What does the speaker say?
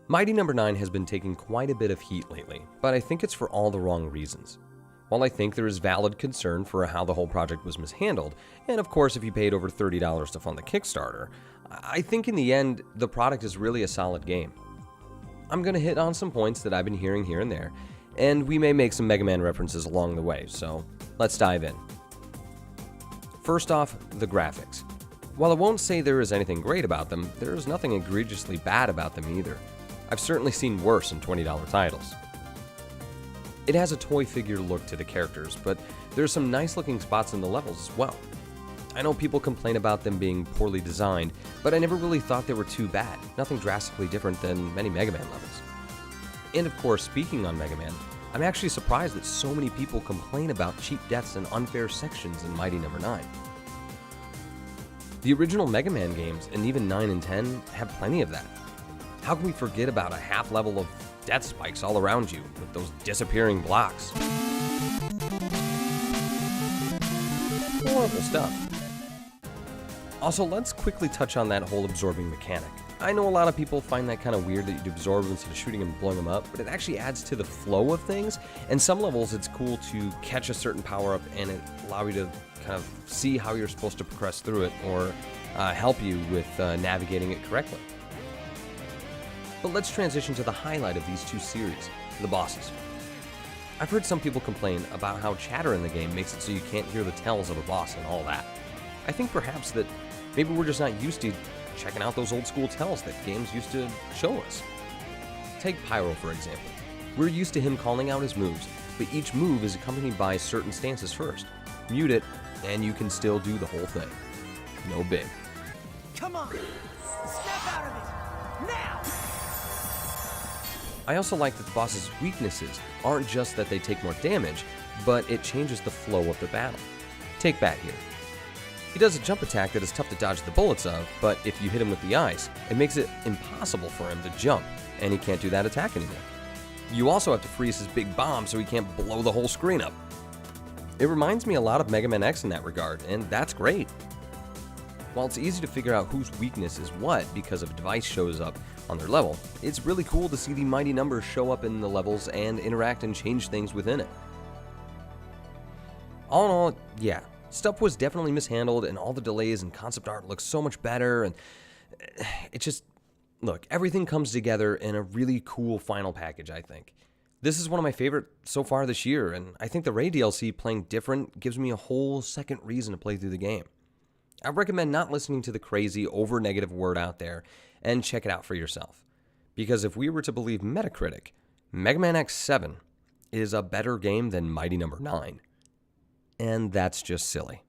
Mighty Number 9 has been taking quite a bit of heat lately, but I think it's for all the wrong reasons. While I think there is valid concern for how the whole project was mishandled, and of course if you paid over $30 to fund the Kickstarter, I think in the end, the product is really a solid game. I'm going to hit on some points that I've been hearing here and there, and we may make some Mega Man references along the way, so let's dive in. First off, the graphics. While I won't say there is anything great about them, there is nothing egregiously bad about them either. I've certainly seen worse in $20 titles. It has a toy figure look to the characters, but there's some nice looking spots in the levels as well. I know people complain about them being poorly designed, but I never really thought they were too bad, nothing drastically different than many Mega Man levels. And of course, speaking on Mega Man, I'm actually surprised that so many people complain about cheap deaths and unfair sections in Mighty Number 9. The original Mega Man games, and even 9 and 10, have plenty of that. How can we forget about a half level of death spikes all around you with those disappearing blocks? Horrible stuff. Also, let's quickly touch on that whole absorbing mechanic. I know a lot of people find that kind of weird that you do absorb instead of shooting and blowing them up, but it actually adds to the flow of things. And some levels it's cool to catch a certain power up and it allow you to kind of see how you're supposed to progress through it or help you with navigating it correctly. But let's transition to the highlight of these two series, the bosses. I've heard some people complain about how chatter in the game makes it so you can't hear the tells of a boss and all that. I think perhaps that maybe we're just not used to checking out those old school tells that games used to show us. Take Pyro for example. We're used to him calling out his moves, but each move is accompanied by certain stances first. Mute it, and you can still do the whole thing. No big. Come on! Snap out of it! Now! I also like that the boss's weaknesses aren't just that they take more damage, but it changes the flow of the battle. Take Bat here. He does a jump attack that is tough to dodge the bullets of, but if you hit him with the ice, it makes it impossible for him to jump, and he can't do that attack anymore. You also have to freeze his big bomb so he can't blow the whole screen up. It reminds me a lot of Mega Man X in that regard, and that's great. While it's easy to figure out whose weakness is what because a device shows up on their level, it's really cool to see the mighty numbers show up in the levels and interact and change things within it. All in all, yeah, stuff was definitely mishandled and all the delays and concept art looks so much better and it just, look, everything comes together in a really cool final package, I think. This is one of my favorite so far this year, and I think the Ray DLC playing different gives me a whole second reason to play through the game. I recommend not listening to the crazy, over-negative word out there and check it out for yourself. Because if we were to believe Metacritic, Mega Man X7 is a better game than Mighty Number 9. And that's just silly.